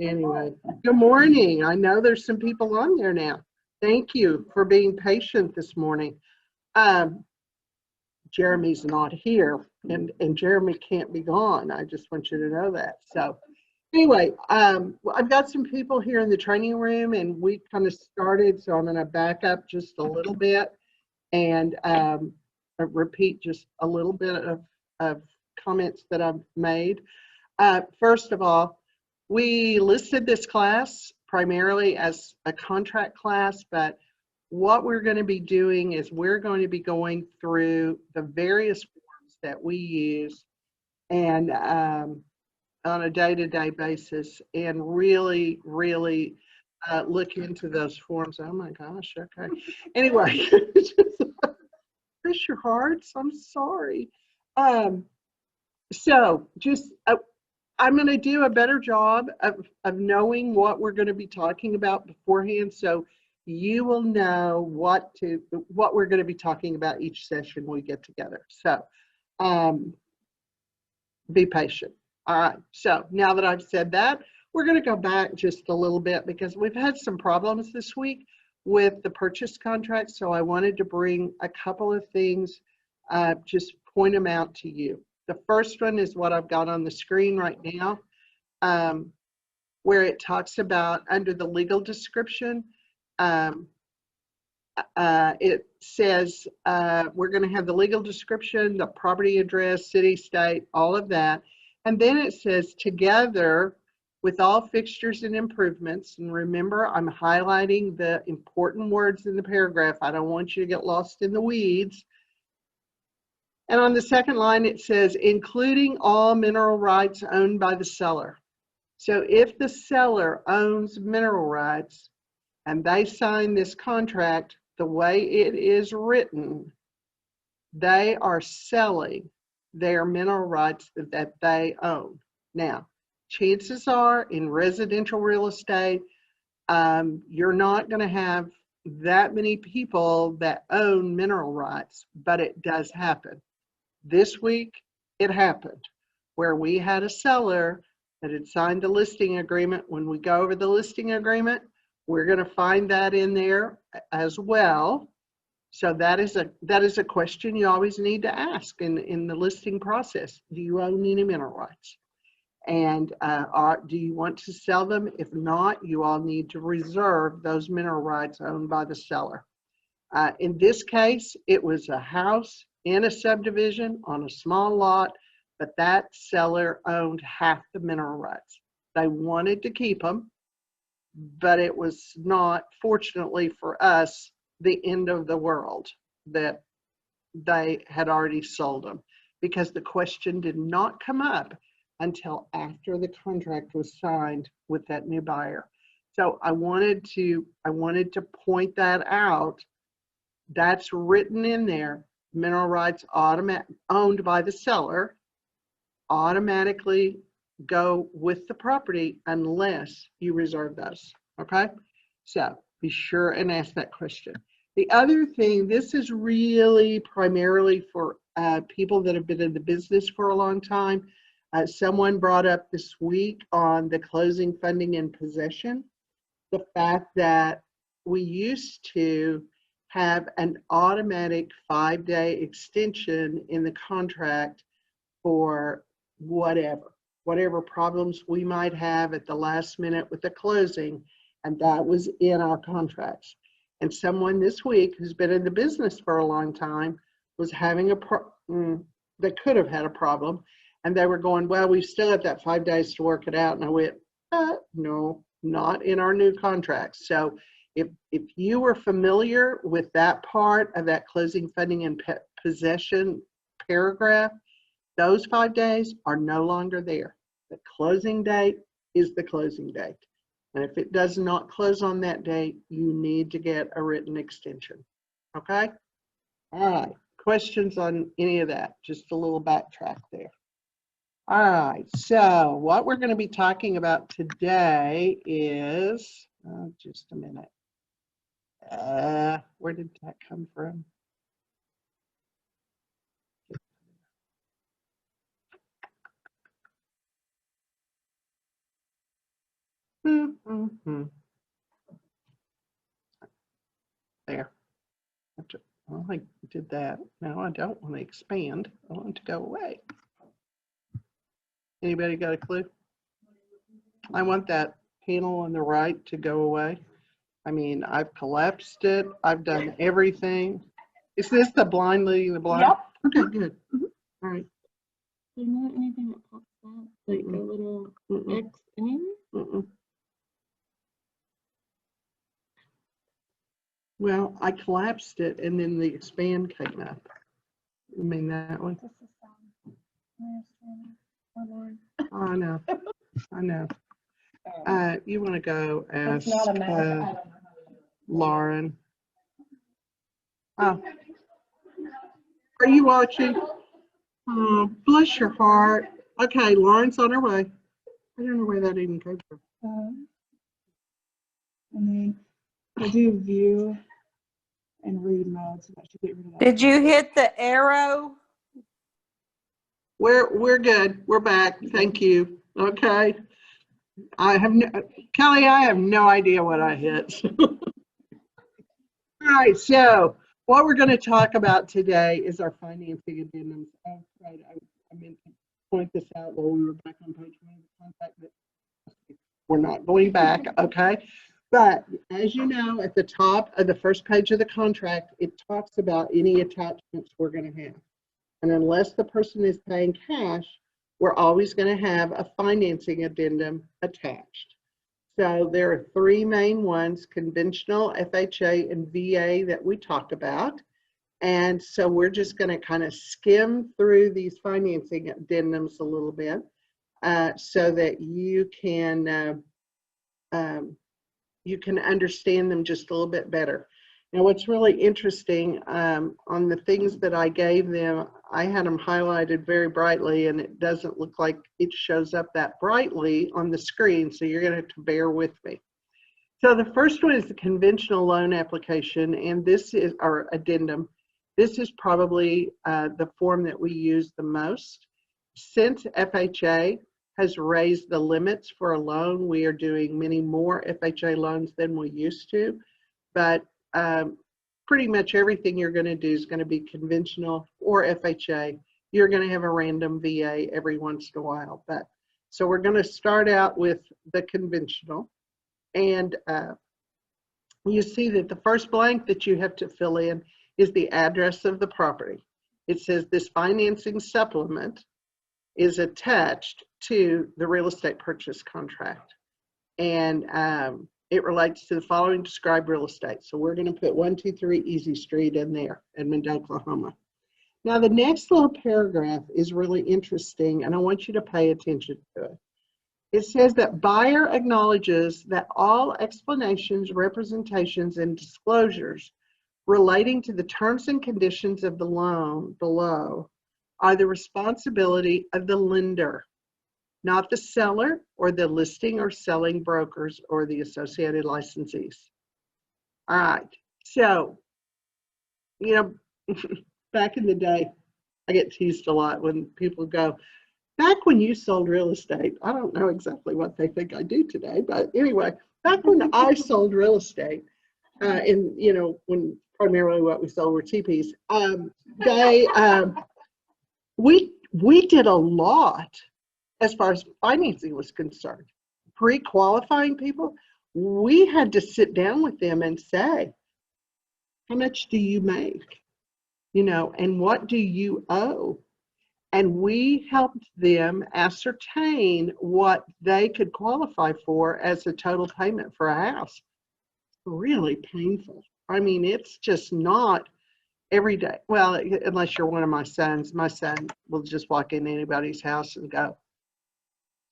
Anyway, good morning. I know there's some people on there now. Thank you for being patient this morning. Um, Jeremy's not here, and Jeremy can't be gone. I just want you to know that. So anyway, I've got some people here in the training room, and we kind of started, so I'm going to back up just a little bit and repeat just a little bit of comments that I've made. First of all, we listed this class primarily as a contract class, but what we're going to be doing is we're going to be going through the various forms that we use and on a day-to-day basis and really look into those forms. Oh my gosh, okay. Anyway, push your hearts. I'm sorry. So just I'm going to do a better job of knowing what we're going to be talking about beforehand, so you will know what we're going to be talking about each session we get together. So be patient. All right. So now that I've said that, we're going to go back just a little bit because we've had some problems this week with the purchase contract. So I wanted to bring a couple of things, just point them out to you. The first one is what I've got on the screen right now, where it talks about under the legal description, it says we're going to have the legal description, the property address, city, state, all of that. And then it says together with all fixtures and improvements. And remember, I'm highlighting the important words in the paragraph. I don't want you to get lost in the weeds. And on the second line, it says, including all mineral rights owned by the seller. So if the seller owns mineral rights and they sign this contract the way it is written, they are selling their mineral rights that they own. Now, chances are in residential real estate, you're not going to have that many people that own mineral rights, but it does happen. This week, it happened where we had a seller that had signed a listing agreement. When we go over the listing agreement, we're going to find that in there as well. So that is a question you always need to ask in the listing process. Do you own any mineral rights? And do you want to sell them? If not, you all need to reserve those mineral rights owned by the seller. In this case, it was a house in a subdivision on a small lot, but that seller owned half the mineral rights. They wanted to keep them, but it was not, fortunately for us, the end of the world that they had already sold them, because the question did not come up until after the contract was signed with that new buyer. So I wanted to point that out. That's written in there. Mineral rights owned by the seller automatically go with the property unless you reserve those. Okay, so be sure and ask that question. The other thing, this is really primarily for people that have been in the business for a long time. Someone brought up this week on the closing, funding, and possession, the fact that we used to have an automatic 5-day extension in the contract for whatever problems we might have at the last minute with the closing, and that was in our contracts. And someone this week who's been in the business for a long time was having they could have had a problem, and they were going, well, we still have that 5 days to work it out. And I went, no, not in our new contracts. So if you were familiar with that part of that closing, funding, and possession paragraph, those 5 days are no longer there. The closing date is the closing date. And if it does not close on that date, you need to get a written extension. Okay? All right. Questions on any of that? Just a little backtrack there. All right. So what we're going to be talking about today is, just a minute. Where did that come from? There. Well, I did that. Now I don't want to expand. I want it to go away. Anybody got a clue? I want that panel on the right to go away. I mean, I've collapsed it. I've done everything. Is this the blind leading the blind? Yep. Okay, good. All right. There's not anything that pops out, like a little X anywhere? Well, I collapsed it and then the expand came up. I mean, that one. Oh, I know. I know. You want to go ask Lauren. Oh. Are you watching? Oh, bless your heart. Okay, Lauren's on her way. I don't know where that even came from. And then we'll do view and read mode, so that should get rid of that. Did you hit the arrow? We're good. We're back. Thank you. Okay. Kelly, I have no idea what I hit. All right, so what we're going to talk about today is our financing addendums. Oh, right, I meant to point this out while we were back on page 1 of the contract, but we're not going back, okay? But as you know, at the top of the first page of the contract, it talks about any attachments we're going to have. And unless the person is paying cash, we're always going to have a financing addendum attached. So there are 3 main ones: conventional, FHA, and VA that we talked about. And so we're just going to kind of skim through these financing addendums a little bit so that you can understand them just a little bit better. Now, what's really interesting on the things that I gave them, I had them highlighted very brightly, and it doesn't look like it shows up that brightly on the screen, so you're going to have to bear with me. So the first one is the conventional loan application, and this is our addendum. This is probably the form that we use the most. Since FHA has raised the limits for a loan, we are doing many more FHA loans than we used to, but pretty much everything you're going to do is going to be conventional or FHA. You're going to have a random VA every once in a while. But so we're going to start out with the conventional. And you see that the first blank that you have to fill in is the address of the property. It says this financing supplement is attached to the real estate purchase contract. And it relates to the following described real estate. So we're going to put 123 Easy Street in there, Edmond, Oklahoma. Now the next little paragraph is really interesting, and I want you to pay attention to it. It says that buyer acknowledges that all explanations, representations, and disclosures relating to the terms and conditions of the loan below are the responsibility of the lender, not the seller or the listing or selling brokers or the associated licensees. All right, so, you know, back in the day, I get teased a lot when people go, back when you sold real estate. I don't know exactly what they think I do today, but anyway, back when I sold real estate, and you know, when primarily what we sold were teepees, we did a lot as far as financing was concerned. Pre-qualifying people, we had to sit down with them and say, how much do you make? You know, and what do you owe? And we helped them ascertain what they could qualify for as a total payment for a house. Really painful. I mean, it's just not every day. Well, unless you're one of my sons. My son will just walk in anybody's house and go,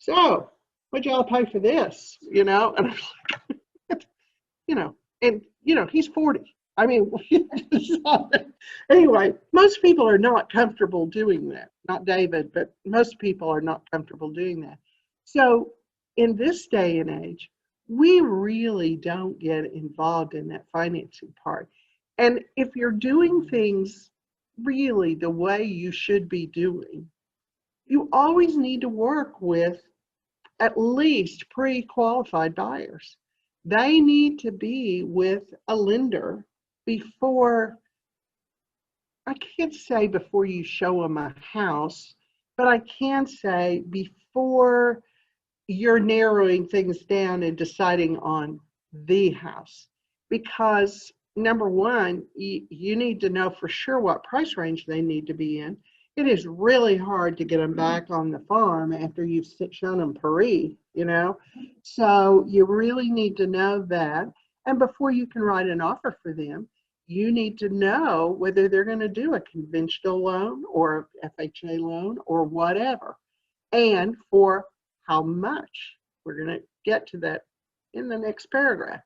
so what'd y'all pay for this? You know, and I'm like, you know, and you know, he's 40. I mean, anyway, most people are not comfortable doing that. Not David, but most people are not comfortable doing that. So in this day and age, we really don't get involved in that financing part. And if you're doing things really the way you should be doing, you always need to work with at least pre-qualified buyers. They need to be with a lender before, I can't say before you show them a house, but I can say before you're narrowing things down and deciding on the house. Because number one, you need to know for sure what price range they need to be in. It is really hard to get them back on the farm after you've shown them Paris, you know? So you really need to know that. And before you can write an offer for them, you need to know whether they're going to do a conventional loan or FHA loan or whatever, and for how much. We're going to get to that in the next paragraph.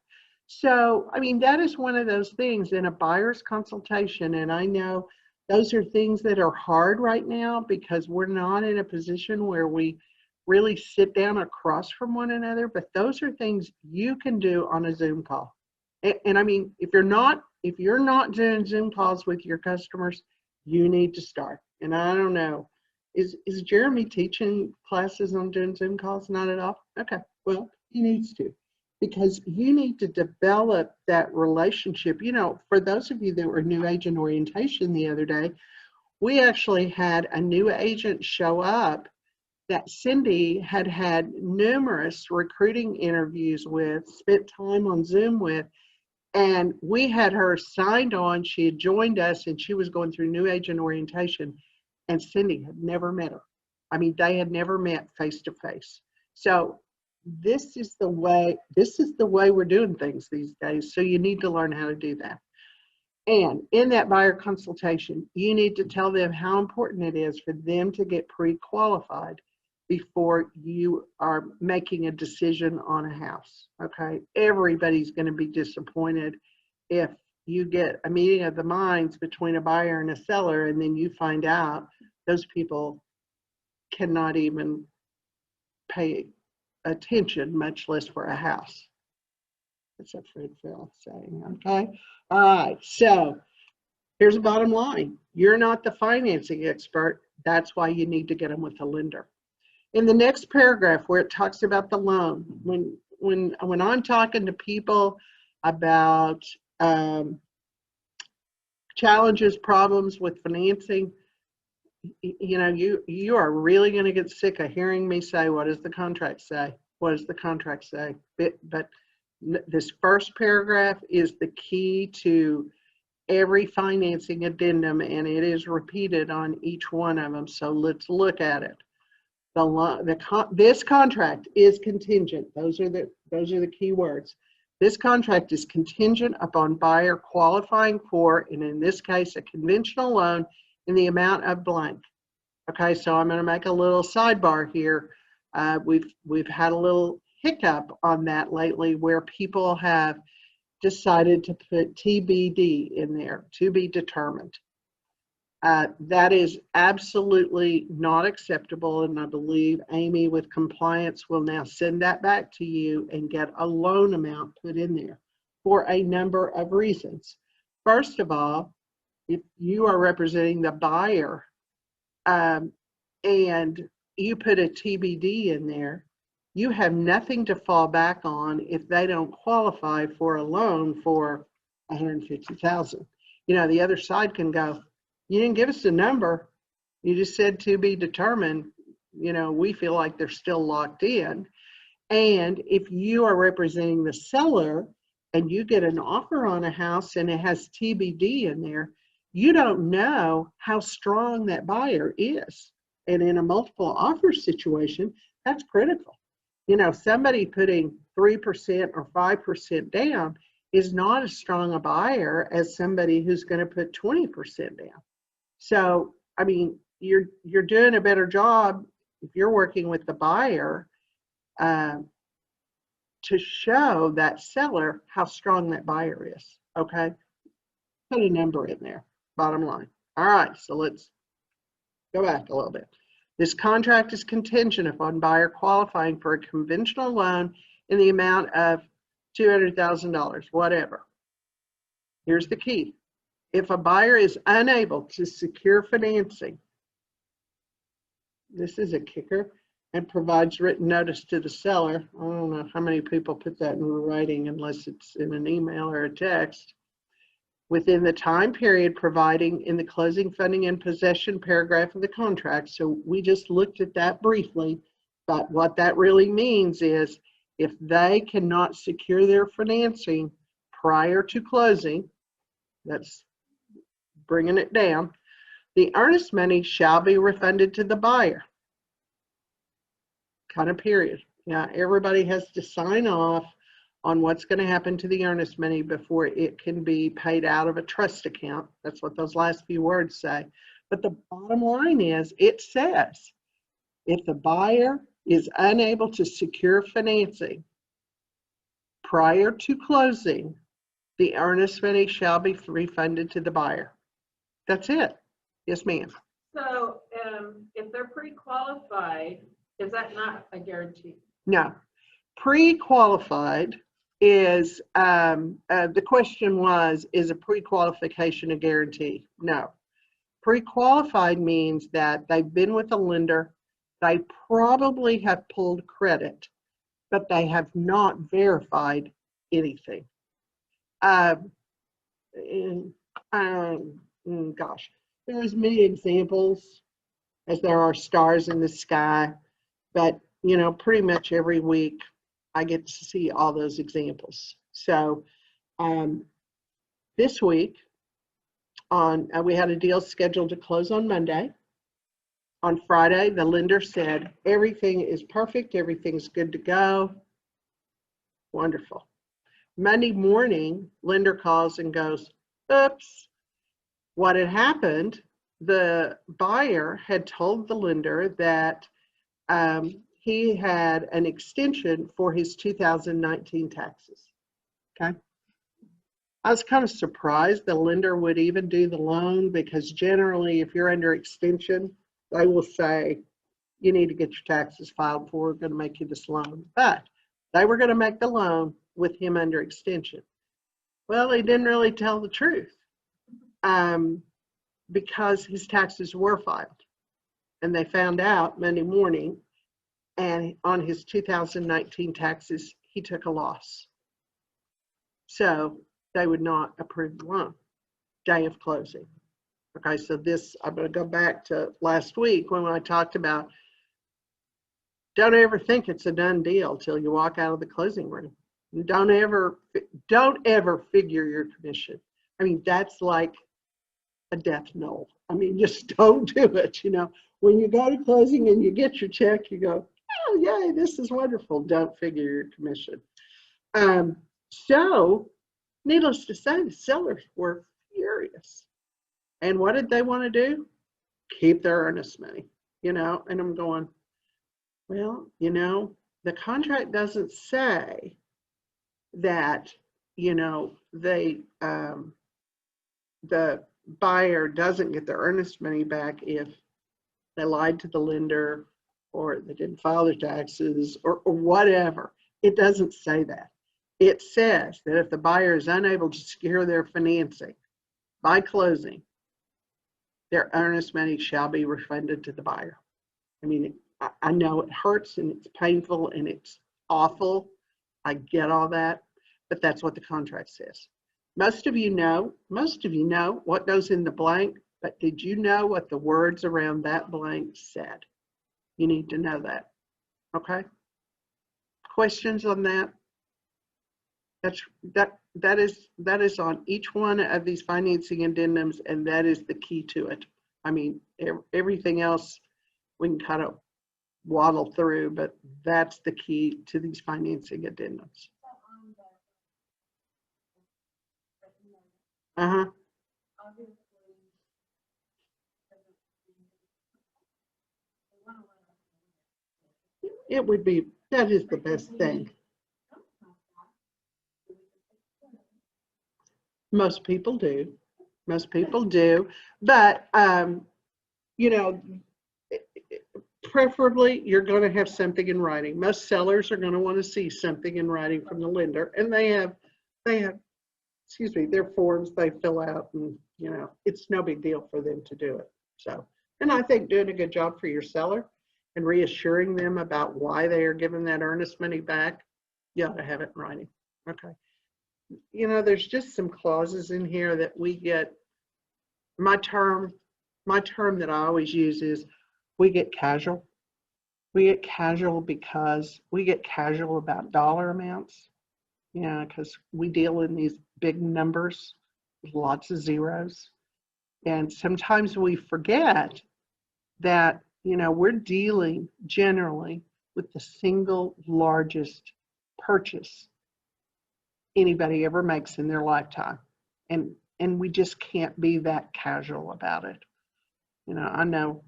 So, I mean, that is one of those things in a buyer's consultation, and I know those are things that are hard right now because we're not in a position where we really sit down across from one another, but those are things you can do on a Zoom call. And I mean, if you're not doing Zoom calls with your customers, you need to start. And I don't know, is Jeremy teaching classes on doing Zoom calls? Not at all? Okay, well, he needs to, because you need to develop that relationship. You know, for those of you that were new agent orientation the other day, we actually had a new agent show up that Cindy had had numerous recruiting interviews with, spent time on Zoom with, and we had her signed on. She had joined us and she was going through new agent orientation, and Cindy had never met her. I mean, they had never met face to face. So this is the way we're doing things these days. So you need to learn how to do that. And in that buyer consultation, you need to tell them how important it is for them to get pre-qualified before you are making a decision on a house. Okay, everybody's going to be disappointed if you get a meeting of the minds between a buyer and a seller, and then you find out those people cannot even pay attention, much less for a house. That's what Fred Farrell saying. Okay, all right, so here's the bottom line. You're not the financing expert. That's why you need to get them with a lender. In the next paragraph where it talks about the loan, when I'm talking to people about challenges, problems with financing, you know, you are really going to get sick of hearing me say, what does the contract say? What does the contract say? But this first paragraph is the key to every financing addendum, and it is repeated on each one of them. So let's look at it. This contract is contingent. Those are the key words. This contract is contingent upon buyer qualifying for, and in this case, a conventional loan in the amount of blank. Okay, so I'm going to make a little sidebar here. We've had a little hiccup on that lately where people have decided to put TBD in there, to be determined. That is absolutely not acceptable, and I believe Amy with compliance will now send that back to you and get a loan amount put in there for a number of reasons. First of all, if you are representing the buyer and you put a TBD in there, you have nothing to fall back on if they don't qualify for a loan for $150,000. You know, the other side can go, you didn't give us a number. You just said to be determined. You know, we feel like they're still locked in. And if you are representing the seller and you get an offer on a house and it has TBD in there, you don't know how strong that buyer is. And in a multiple offer situation, that's critical. You know, somebody putting 3% or 5% down is not as strong a buyer as somebody who's going to put 20% down. So, I mean, you're doing a better job if you're working with the buyer to show that seller how strong that buyer is. Okay, put a number in there, bottom line. All right, so let's go back a little bit. This contract is contingent upon buyer qualifying for a conventional loan in the amount of $200,000, whatever. Here's the key. If a buyer is unable to secure financing, this is a kicker, and provides written notice to the seller. I don't know how many people put that in writing unless it's in an email or a text. Within the time period providing in the closing funding and possession paragraph of the contract. So we just looked at that briefly, but what that really means is if they cannot secure their financing prior to closing, that's bringing it down, the earnest money shall be refunded to the buyer. Kind of period. Now, everybody has to sign off on what's going to happen to the earnest money before it can be paid out of a trust account. That's what those last few words say. But the bottom line is, it says, if the buyer is unable to secure financing prior to closing, the earnest money shall be refunded to the buyer. That's it. Yes, ma'am. So if they're pre-qualified, is that not a guarantee? No. Pre-qualified is, the question was, is a pre-qualification a guarantee? No. Pre-qualified means that they've been with a lender, they probably have pulled credit, but they have not verified anything. Gosh, there's many examples as there are stars in the sky, but you know, pretty much every week I get to see all those examples. So this week we had a deal scheduled to close on Monday. On Friday, the lender said, everything is perfect, everything's good to go. Wonderful. Monday morning, lender calls and goes, oops. What had happened, the buyer had told the lender that he had an extension for his 2019 taxes. Okay. I was kind of surprised the lender would even do the loan, because generally if you're under extension, they will say, you need to get your taxes filed before we're going to make you this loan. But they were going to make the loan with him under extension. Well, they didn't really tell the truth because his taxes were filed. And they found out Monday morning, and on his 2019 taxes, he took a loss. So they would not approve the loan, day of closing. Okay, so this, I'm going to go back to last week when I talked about, don't ever think it's a done deal till you walk out of the closing room. Don't ever figure your commission. I mean, that's like a death knell. I mean, just don't do it. You know, when you go to closing and you get your check, you go, oh, yay, this is wonderful. Don't figure your commission. So needless to say, the sellers were furious. And what did they want to do? Keep their earnest money, you know, and I'm going, well, you know, the contract doesn't say that, you know, the buyer doesn't get their earnest money back if they lied to the lender or they didn't file their taxes or whatever. It doesn't say that. It says that if the buyer is unable to secure their financing by closing, their earnest money shall be refunded to the buyer. I mean, I know it hurts and it's painful and it's awful. I get all that, but that's what the contract says. Most of you know what goes in the blank, but did you know what the words around that blank said? You need to know that, okay? Questions on that? That is on each one of these financing addendums, and that is the key to it. I mean, everything else we can kind of waddle through, but that's the key to these financing addendums. It would be, that is the best thing. Most people do. Most people do. But, you know, preferably you're going to have something in writing. Most sellers are going to want to see something in writing from the lender. And they have, excuse me, their forms they fill out, and, you know, it's no big deal for them to do it. So, and I think doing a good job for your seller and reassuring them about why they are giving that earnest money back, you ought to have it in writing. Okay. You know, there's just some clauses in here that we get. My term that I always use is we get casual. We get casual because we get casual about dollar amounts. Yeah, because we deal in these big numbers, lots of zeros. And sometimes we forget that, you know, we're dealing generally with the single largest purchase anybody ever makes in their lifetime. And we just can't be that casual about it. You know, I know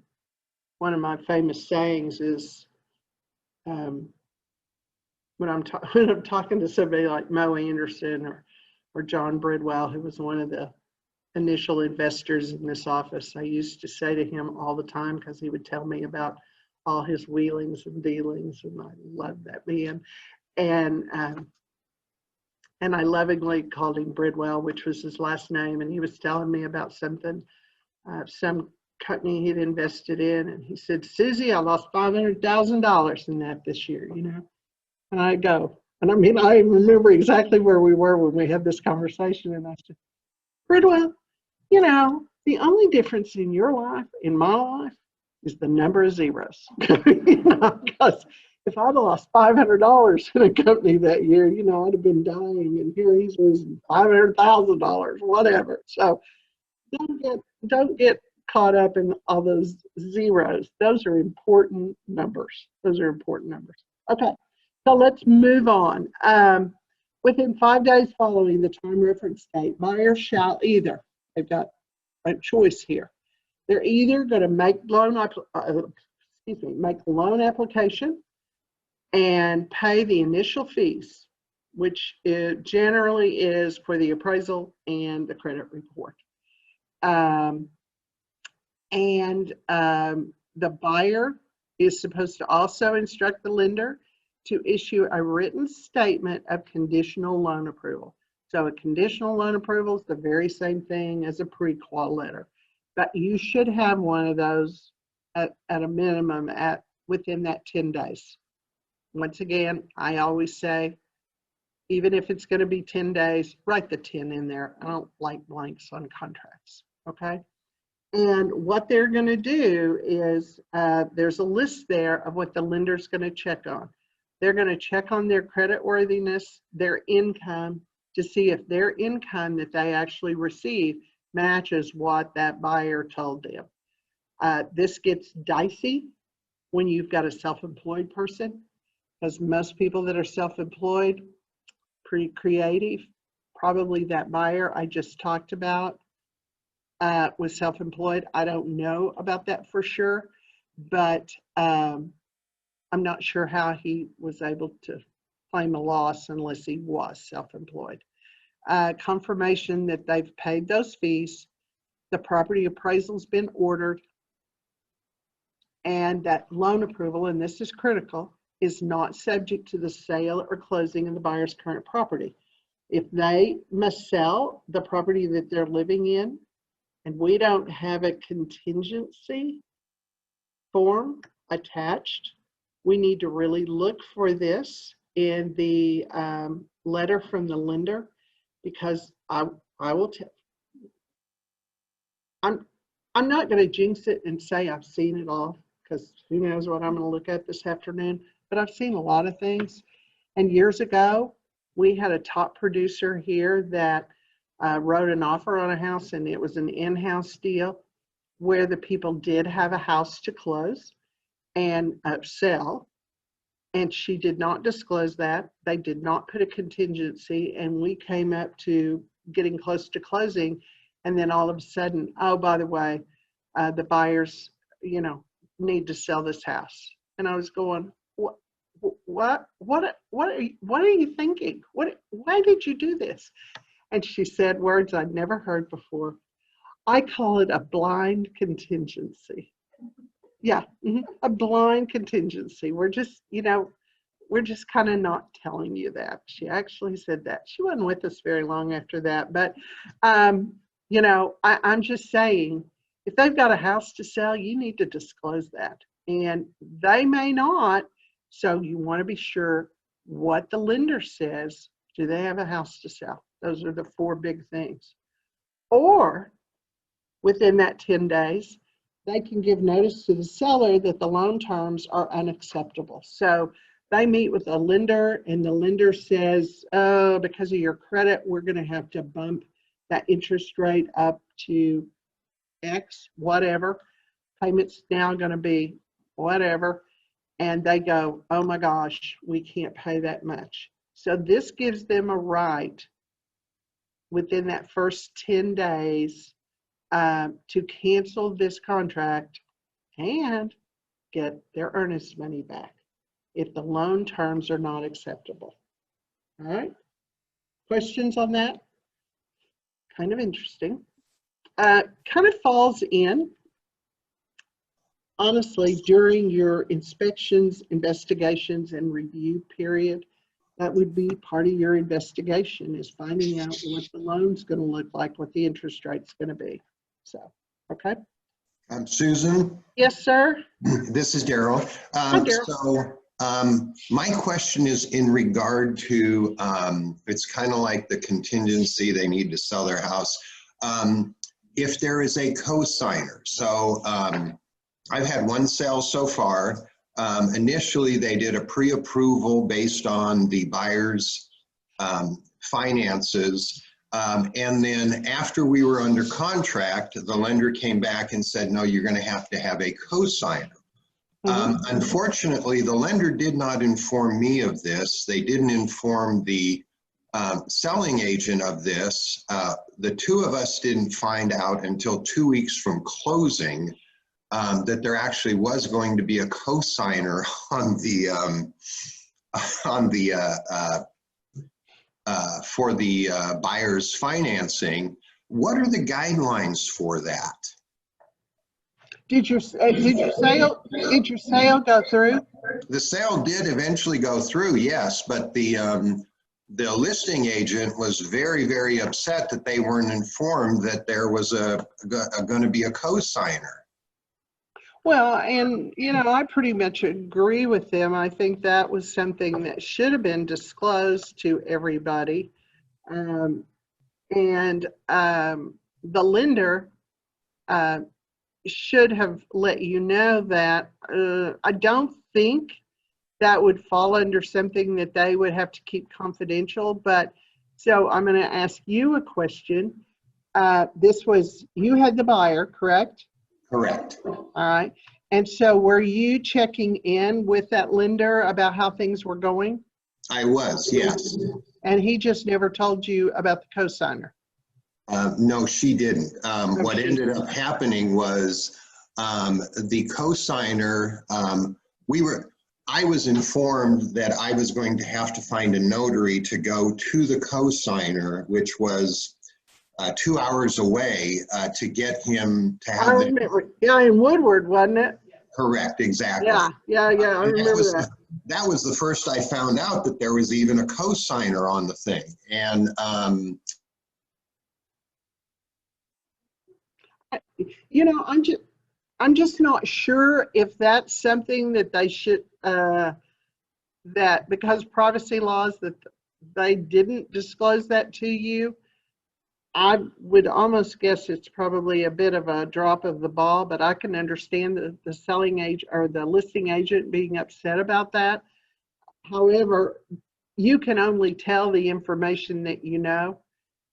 one of my famous sayings is when I'm talking to somebody like Mo Anderson or John Bridwell, who was one of the initial investors in this office, I used to say to him all the time, because he would tell me about all his wheelings and dealings, and I loved that man. And I lovingly called him Bridwell, which was his last name. And he was telling me about something, some company he'd invested in. And he said, Susie, I lost $500,000 in that this year, you know. And I go, and I mean, I remember exactly where we were when we had this conversation. And I said, Bridwell, you know, the only difference in your life, in my life, is the number of zeros. You know, because if I'd lost $500 in a company that year, you know, I'd have been dying, and here he's losing $500,000, whatever. So don't get caught up in all those zeros. Those are important numbers. Those are important numbers. Okay, so let's move on. Within 5 days following the time reference date, buyers shall either, they've got a choice here. They're either going to make make the loan application and pay the initial fees, which generally is for the appraisal and the credit report. The buyer is supposed to also instruct the lender to issue a written statement of conditional loan approval. So a conditional loan approval is the very same thing as a pre-qual letter, but you should have one of those at a minimum within that 10 days. Once again, I always say, even if it's going to be 10 days, write the 10 in there. I don't like blanks on contracts, okay? And what they're going to do is there's a list there of what the lender's going to check on. They're going to check on their creditworthiness, their income, to see if their income that they actually receive matches what that buyer told them. This gets dicey when you've got a self-employed person, because most people that are self-employed, pretty creative. Probably that buyer I just talked about was self-employed. I don't know about that for sure, but I'm not sure how he was able to claim a loss unless he was self-employed. Confirmation that they've paid those fees, the property appraisal's been ordered, and that loan approval, and this is critical, is not subject to the sale or closing of the buyer's current property. If they must sell the property that they're living in, and we don't have a contingency form attached, we need to really look for this in the letter from the lender, because I will tell. I'm not going to jinx it and say I've seen it all, because who knows what I'm going to look at this afternoon, but I've seen a lot of things. And years ago, we had a top producer here that wrote an offer on a house, and it was an in-house deal where the people did have a house to close and sell, and she did not disclose that. They did not put a contingency, and we came up to getting close to closing, and then all of a sudden, oh, by the way, the buyers, you know, need to sell this house. And I was going, what are you thinking? Why did you do this? And she said words I'd never heard before. I call it a blind contingency. Yeah, a blind contingency. We're just, you know, we're just kind of not telling you that. She actually said that. She wasn't with us very long after that. But, you know, I'm just saying, if they've got a house to sell, you need to disclose that. and they may not. So you want to be sure what the lender says. Do they have a house to sell? Those are the 4 big things. Or within that 10 days, they can give notice to the seller that the loan terms are unacceptable. So they meet with a lender, and the lender says, oh, because of your credit, we're going to have to bump that interest rate up to X, whatever. Payment's now going to be whatever. And they go, oh my gosh, we can't pay that much. So this gives them a right within that first 10 days to cancel this contract and get their earnest money back if the loan terms are not acceptable. All right, questions on that? Kind of interesting. Kind of falls in, honestly, during your inspections, investigations, and review period. That would be part of your investigation, is finding out what the loan's going to look like, what the interest rate's going to be. So, okay. Susan, Yes, sir. this is Daryl. Hi, Daryl. My question is in regard to, it's kind of like the contingency, they need to sell their house. If there is a co-signer, so I've had one sale so far. Initially, they did a pre-approval based on the buyer's finances. And then after we were under contract, the lender came back and said, no, you're going to have a co-signer. Unfortunately, the lender did not inform me of this. They didn't inform the selling agent of this. The 2 of us didn't find out until 2 weeks from closing that there actually was going to be a co-signer on the for the buyer's financing. What are the guidelines for that? Did your sale go through? The sale did eventually go through, yes, but the listing agent was very, very upset that they weren't informed that there was going to be a co-signer. Well, and I pretty much agree with them. I think that was something that should have been disclosed to everybody. The lender should have let you know that. I don't think that would fall under something that they would have to keep confidential, but so I'm going to ask you a question. You had the buyer, correct? Correct. All right. And so were you checking in with that lender about how things were going? I was, yes. And he just never told you about the co-signer? No, she didn't. What ended up happening was the co-signer, I was informed that I was going to have to find a notary to go to the co-signer, which was 2 hours away, to get him to have. I remember. Yeah, in Woodward, wasn't it? Correct, exactly. Yeah. I remember that. That was the first I found out that there was even a co-signer on the thing. And I'm just not sure if that's something that they should, that because privacy laws, that they didn't disclose that to you. I would almost guess it's probably a bit of a drop of the ball, but I can understand the selling agent or the listing agent being upset about that. However, you can only tell the information that you know,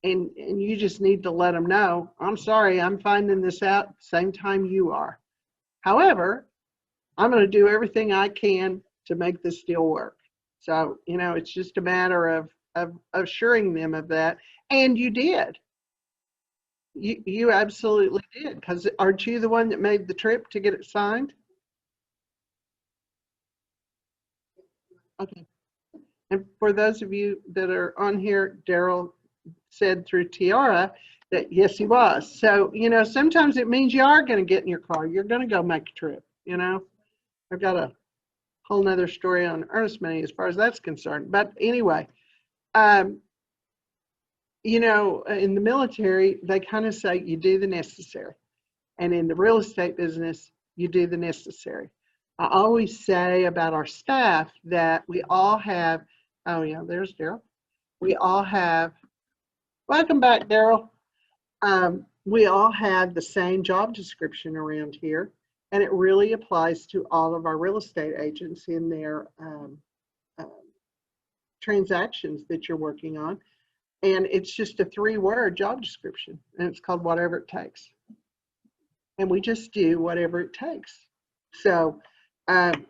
and you just need to let them know, I'm sorry, I'm finding this out same time you are. However, I'm going to do everything I can to make this deal work. So, it's just a matter of assuring them of that. And you did. You absolutely did, because aren't you the one that made the trip to get it signed? Okay. And for those of you that are on here, Daryl said through Tiara that yes, he was. So, sometimes it means you are going to get in your car. You're going to go make a trip, I've got a whole nother story on earnest money as far as that's concerned. But anyway, in the military, they kind of say you do the necessary. And in the real estate business, you do the necessary. I always say about our staff that we all have, oh yeah, there's Daryl. We all have, welcome back, Daryl. We all have the same job description around here, and it really applies to all of our real estate agents in their transactions that you're working on. And it's just a 3-word job description, and it's called Whatever It Takes. And we just do whatever it takes. So, and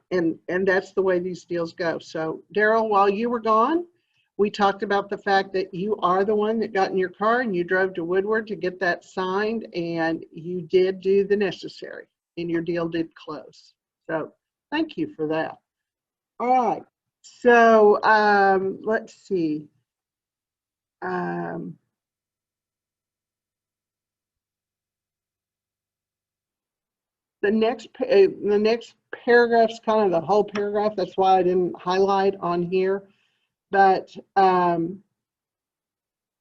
that's the way these deals go. So, Daryl, while you were gone, we talked about the fact that you are the one that got in your car and you drove to Woodward to get that signed, and you did do the necessary, and your deal did close. So, thank you for that. All right. So, let's see. The next paragraph is kind of the whole paragraph. That's why I didn't highlight on here. But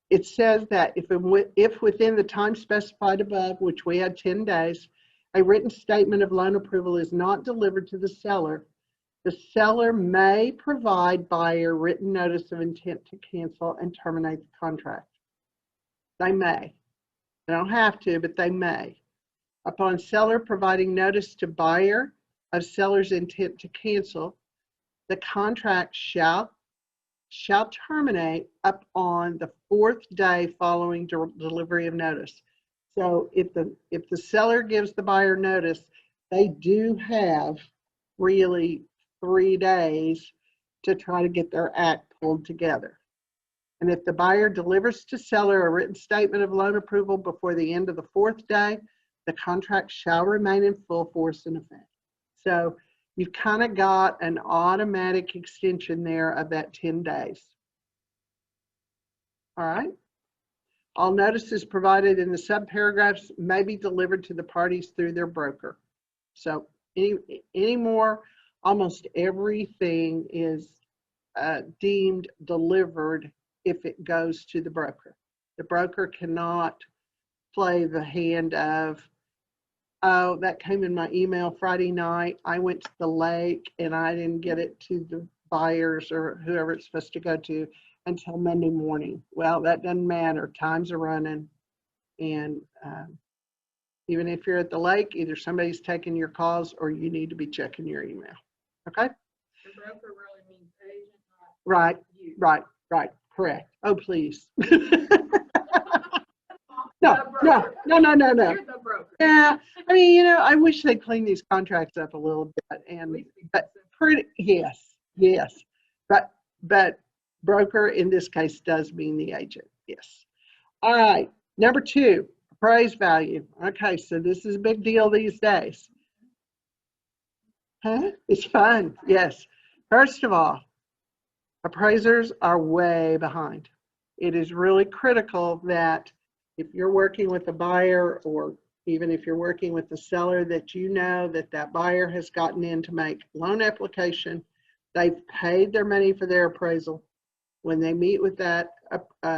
it says that if within the time specified above, which we had 10 days, a written statement of loan approval is not delivered to the seller may provide buyer written notice of intent to cancel and terminate the contract. They may. They don't have to, but they may. Upon seller providing notice to buyer of seller's intent to cancel, the contract shall terminate upon the 4th day following delivery of notice. So if the seller gives the buyer notice, they do have really 3 days to try to get their act pulled together. And if the buyer delivers to seller a written statement of loan approval before the end of the 4th day, the contract shall remain in full force and effect. So you've kind of got an automatic extension there of that 10 days. All right. All notices provided in the subparagraphs may be delivered to the parties through their broker. So anymore, almost everything is deemed delivered if it goes to the broker. The broker cannot play the hand of, oh, that came in my email Friday night. I went to the lake and I didn't get it to the buyers or whoever it's supposed to go to until Monday morning. Well, that doesn't matter. Times are running. And even if you're at the lake, either somebody's taking your calls or you need to be checking your email. Okay? The broker really means agent, not Right, you. right, correct. Oh, please. The broker. No. You're the broker. Yeah, I mean, you know, I wish they'd clean these contracts up a little bit, At and least be but consistent. yes, but broker in this case does mean the agent. Yes. All right. Number 2, appraised value. Okay, so this is a big deal these days. Huh? It's fun. Yes. First of all, appraisers are way behind. It is really critical that if you're working with a buyer, or even if you're working with the seller, that you know that that buyer has gotten in to make loan application. They've paid their money for their appraisal. When they meet with that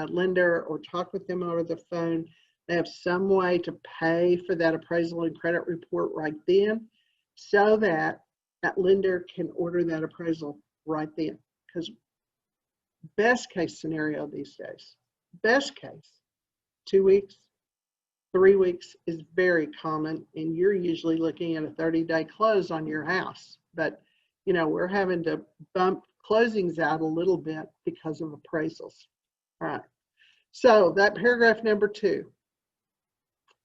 lender or talk with them over the phone, they have some way to pay for that appraisal and credit report right then, so that that lender can order that appraisal right then. Because best case scenario these days, best case, 2 weeks, 3 weeks is very common, and you're usually looking at a 30-day close on your house. But, you know, we're having to bump closings out a little bit because of appraisals. All right. So that paragraph number 2.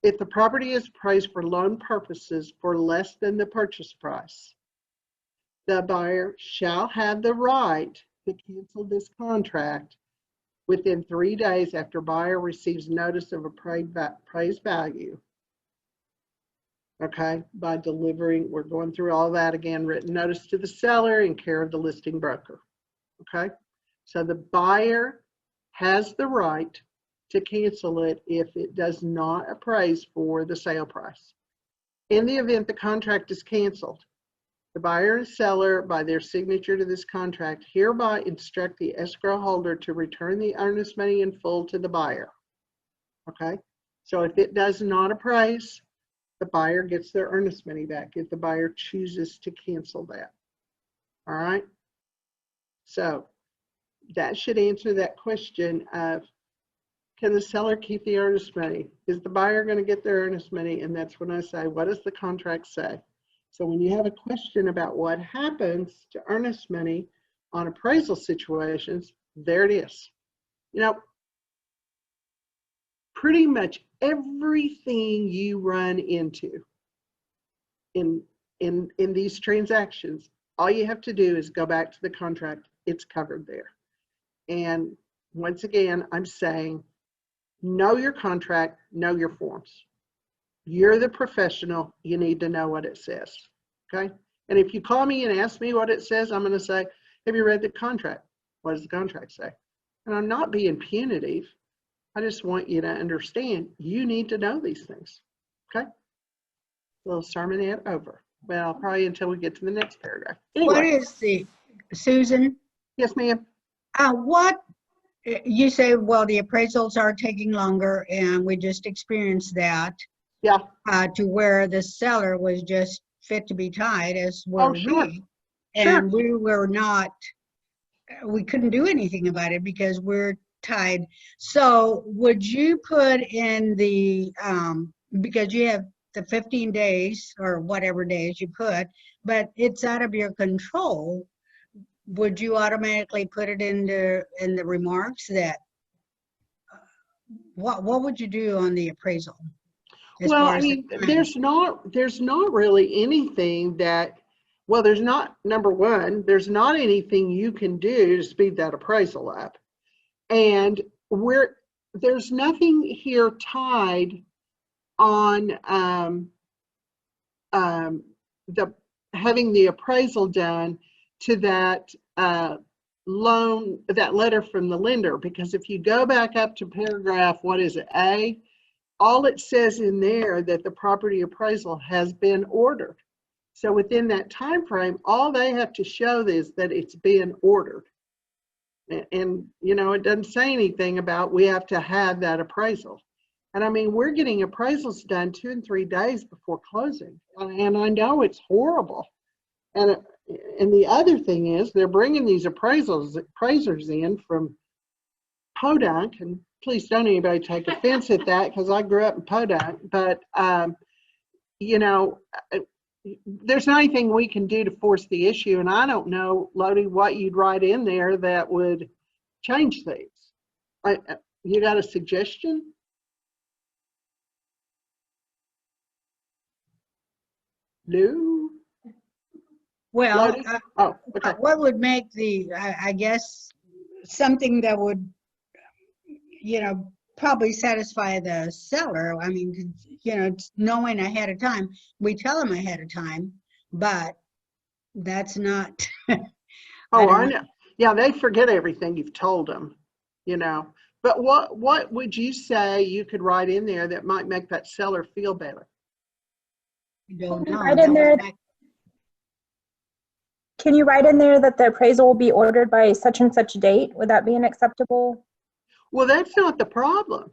If the property is appraised for loan purposes for less than the purchase price, the buyer shall have the right to cancel this contract within 3 days after buyer receives notice of appraised value. Okay, by delivering, we're going through all that again, written notice to the seller in care of the listing broker. Okay, so the buyer has the right to cancel it if it does not appraise for the sale price. In the event the contract is canceled, the buyer and seller, by their signature to this contract, hereby instruct the escrow holder to return the earnest money in full to the buyer. Okay, so if it does not appraise, the the buyer gets their earnest money back if the buyer chooses to cancel that. All right. So that should answer that question of, can the seller keep the earnest money? Is the buyer going to get their earnest money? And that's when I say, what does the contract say? So when you have a question about what happens to earnest money on appraisal situations, there it is. You know, pretty much everything you run into in these transactions, all you have to do is go back to the contract. It's covered there. And once again, I'm saying, know your contract, know your forms. You're the professional. You need to know what it says. Okay. And if you call me and ask me what it says, I'm going to say, have you read the contract? What does the contract say? And I'm not being punitive. I just want you to understand you need to know these things. Okay. Little sermonette over. Well, probably until we get to the next paragraph. What Anyway, is the, Susan, yes, ma'am. what, you say, well, the appraisals are taking longer and we just experienced that. Yeah. To where the seller was just fit to be tied, as were Oh, sure. we. Sure. And we were not, we couldn't do anything about it because we're tied. So would you put in the, because you have the 15 days or whatever days you put, but it's out of your control, would you automatically put it in the remarks that, what would you do on the appraisal? As Well, far I as the mean, time? there's not really anything that, well, there's not, number one, there's not anything you can do to speed that appraisal up. And there's nothing here tied on having the appraisal done to that loan, that letter from the lender, because if you go back up to paragraph, what is it, A, all it says in there that the property appraisal has been ordered. So within that time frame, all they have to show is that it's been ordered. And you know, it doesn't say anything about we have to have that appraisal. And I mean, we're getting appraisals done 2 and 3 days before closing. And I know it's horrible. And the other thing is they're bringing these appraisers in from Podunk, and please don't anybody take offense at that because I grew up in Podunk, but you know, there's not anything we can do to force the issue. And I don't know, Lodi, what you'd write in there that would change things. You got a suggestion? Lou? Well, Lodi? Oh, okay. what would make the, I guess, something that would, you know, probably satisfy the seller. I mean, you know, it's knowing ahead of time. We tell them ahead of time, but that's not. Oh, I don't know. Yeah, they forget everything you've told them, you know. But what would you say you could write in there that might make that seller feel better? Don't know. Right in there. Can you write in there that the appraisal will be ordered by such and such date? Would that be an acceptable? Well, that's not the problem.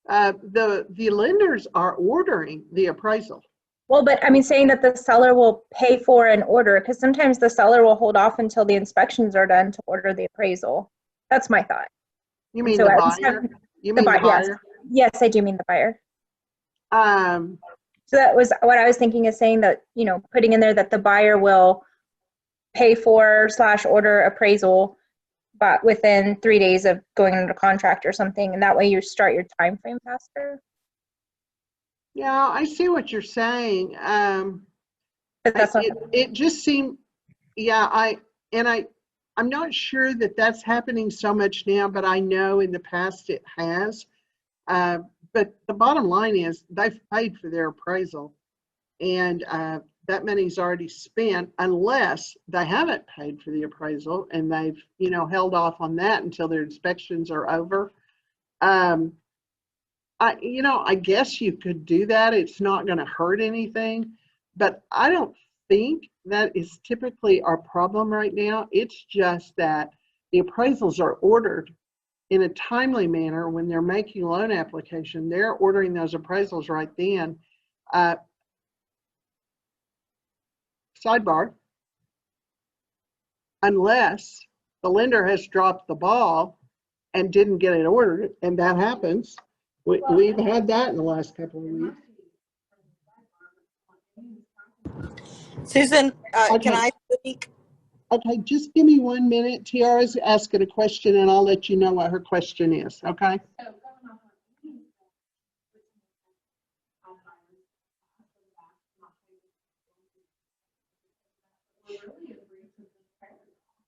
The lenders are ordering the appraisal. Well, but I mean, saying that the seller will pay for an order, because sometimes the seller will hold off until the inspections are done to order the appraisal. That's my thought. You mean So the at least buyer? You mean the yes. buyer? Yes, I do mean the buyer. Um, So that was what I was thinking, is saying that, you know, putting in there that the buyer will pay for / order appraisal, but within 3 days of going under contract or something, and that way you start your time frame faster. yeah, I see what you're saying. But that's not, It just seemed, yeah, I'm not sure that that's happening so much now, but I know in the past it has. But the bottom line is they've paid for their appraisal, and that money's already spent unless they haven't paid for the appraisal and they've, you know, held off on that until their inspections are over. You know, I guess you could do that. It's not going to hurt anything, but I don't think that is typically our problem right now. It's just that the appraisals are ordered in a timely manner when they're making a loan application. They're ordering those appraisals right then. sidebar, unless the lender has dropped the ball and didn't get it ordered, and that happens. We've had that in the last couple of weeks. Susan, Okay. can I speak? Okay, just give me 1 minute. Tiara's asking a question and I'll let you know what her question is, okay?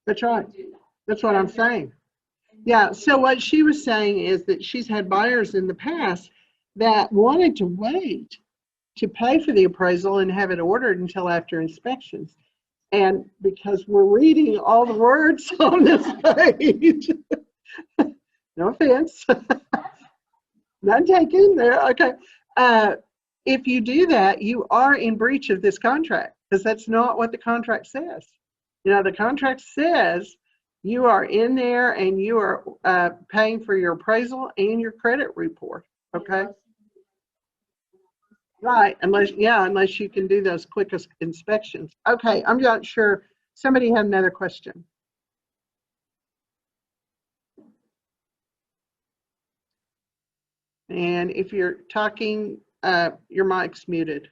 That's right. That's what I'm saying. Yeah, so what she was saying is that she's had buyers in the past that wanted to wait to pay for the appraisal and have it ordered until after inspections. And because we're reading all the words on this page, no offense, none taken there, okay. If you do that, you are in breach of this contract because that's not what the contract says. You know, the contract says you are in there and you are paying for your appraisal and your credit report, okay? Right, unless you can do those quickest inspections. Okay, I'm not sure. Somebody had another question. And if you're talking, your mic's muted.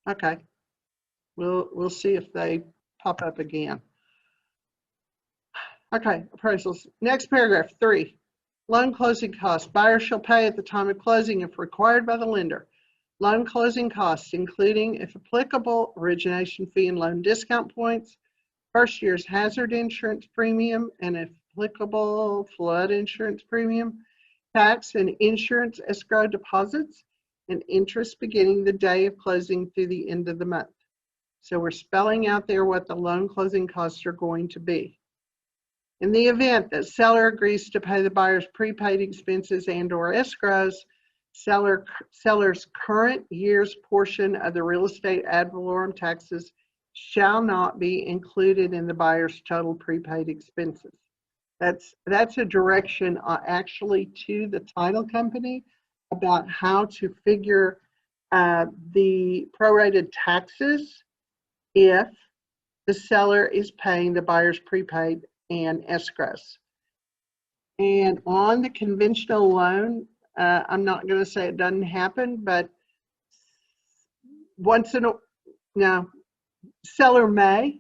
Okay, we'll see if they pop up again. Okay, appraisals. Next paragraph, 3. Loan closing costs. Buyer shall pay at the time of closing if required by the lender. Loan closing costs, including, if applicable, origination fee and loan discount points, first year's hazard insurance premium, and if applicable, flood insurance premium, tax and insurance escrow deposits, and interest beginning the day of closing through the end of the month. So we're spelling out there what the loan closing costs are going to be. In the event that seller agrees to pay the buyer's prepaid expenses and/or escrows, seller's current year's portion of the real estate ad valorem taxes shall not be included in the buyer's total prepaid expenses. That's a direction actually to the title company about how to figure the prorated taxes if the seller is paying the buyer's prepaid and escrows. And on the conventional loan, I'm not going to say it doesn't happen, but seller may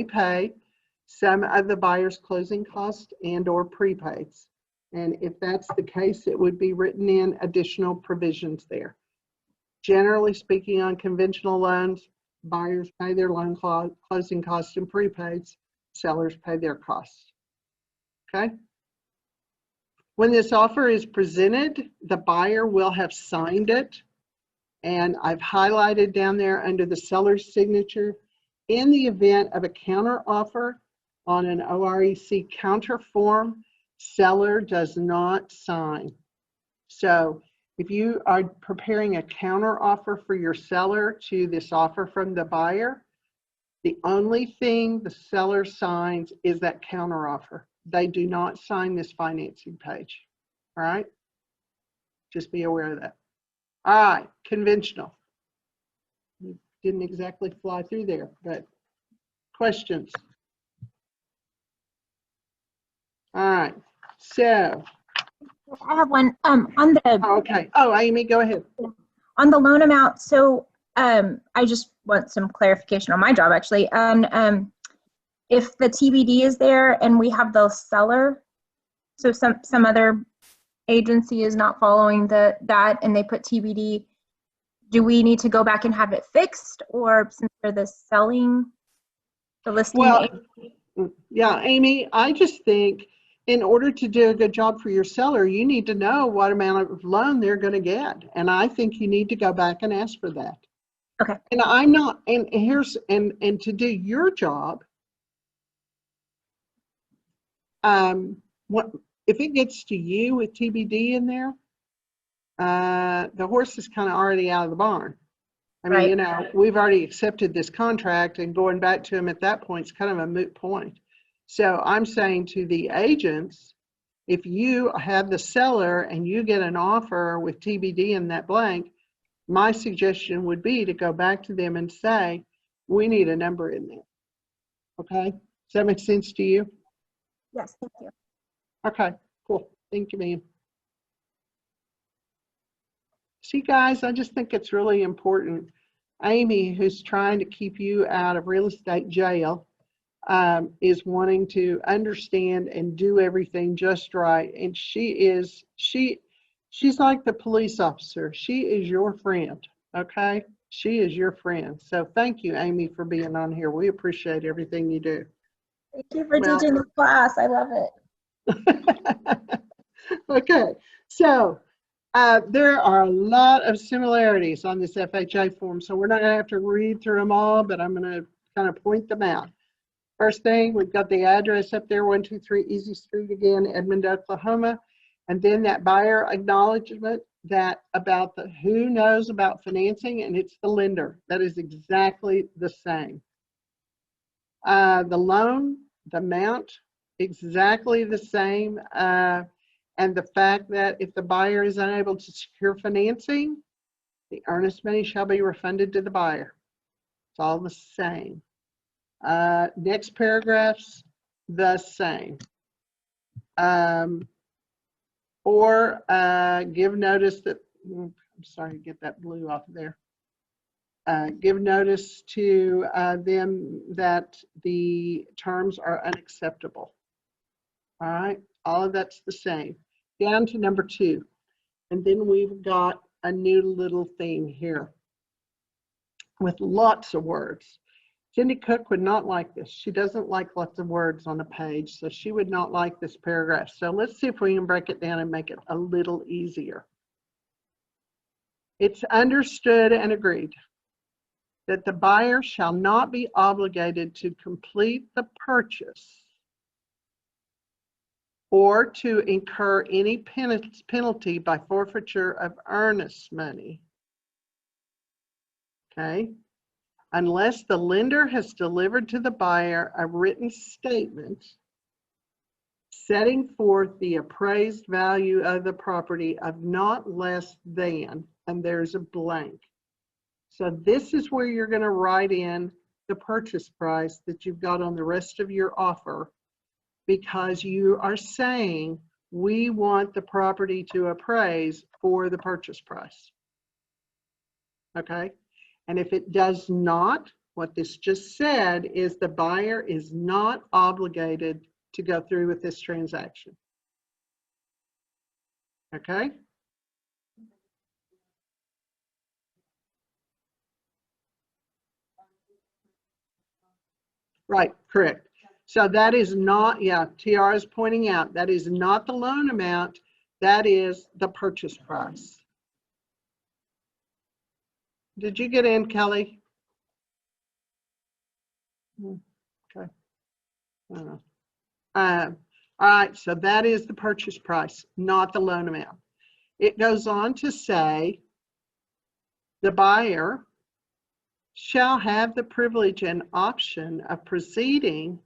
pay some of the buyer's closing costs and/or prepaids. And if that's the case, it would be written in additional provisions there. Generally speaking, on conventional loans, buyers pay their loan closing costs and prepaids. Sellers pay their costs. Okay? When this offer is presented, the buyer will have signed it. And I've highlighted down there under the seller's signature, in the event of a counter offer on an OREC counter form, seller does not sign. So if you are preparing a counter offer for your seller to this offer from the buyer, the only thing the seller signs is that counter offer. They do not sign this financing page. All right? Just be aware of that. All right, conventional. Didn't exactly fly through there, but questions? All right, so. I have one on the Okay. Oh, Amy, go ahead. on the loan amount. So I just want some clarification on my job actually. And if the TBD is there and we have the seller, so some other agency is not following that and they put TBD, do we need to go back and have it fixed, or since they're the listing? Well, yeah, Amy, I just think in order to do a good job for your seller, you need to know what amount of loan they're going to get. And I think you need to go back and ask for that. Okay. And I'm not, and here's, and to do your job, what if it gets to you with TBD in there, the horse is kind of already out of the barn. I mean, Right. you know, we've already accepted this contract, and going back to him at that point is kind of a moot point. So I'm saying to the agents, If you have the seller and you get an offer with TBD in that blank, my suggestion would be to go back to them and say, we need a number in there. Okay? Does that make sense to you? Yes, thank you. Okay, cool. Thank you, ma'am. See, guys, I just think it's really important. Amy, who's trying to keep you out of real estate jail, is wanting to understand and do everything just right. And she's like the police officer. She is your friend, okay? She is your friend. So thank you, Amy, for being on here. We appreciate everything you do. Thank you for Well- teaching the class. I love it. Okay, so there are a lot of similarities on this FHA form, so we're not going to have to read through them all, but I'm going to kind of point them out. First thing, we've got the address up there, 123 Easy Street again, Edmond, Oklahoma, and then that buyer acknowledgement that about the who knows about financing, and it's the lender. That is exactly the same. The loan, the amount, exactly the same. And the fact that if the buyer is unable to secure financing, the earnest money shall be refunded to the buyer. It's all the same. Next paragraph's the same. Or give notice that, I'm sorry, get that blue off of there. Give notice to them that the terms are unacceptable. All right, all of that's the same. Down to number 2. And then we've got a new little thing here with lots of words. Cindy Cook would not like this. She doesn't like lots of words on a page, so she would not like this paragraph. So let's see if we can break it down and make it a little easier. It's understood and agreed that the buyer shall not be obligated to complete the purchase or to incur any penalty by forfeiture of earnest money, okay, unless the lender has delivered to the buyer a written statement setting forth the appraised value of the property of not less than, and there's a blank. So this is where you're going to write in the purchase price that you've got on the rest of your offer, because you are saying we want the property to appraise for the purchase price. Okay? And if it does not, what this just said is the buyer is not obligated to go through with this transaction. Okay? Right, correct. So that is not, yeah, Tiara is pointing out, that is not the loan amount, that is the purchase price. Did you get in, Kelly? Okay. All right, so that is the purchase price, not the loan amount. It goes on to say the buyer shall have the privilege and option of proceeding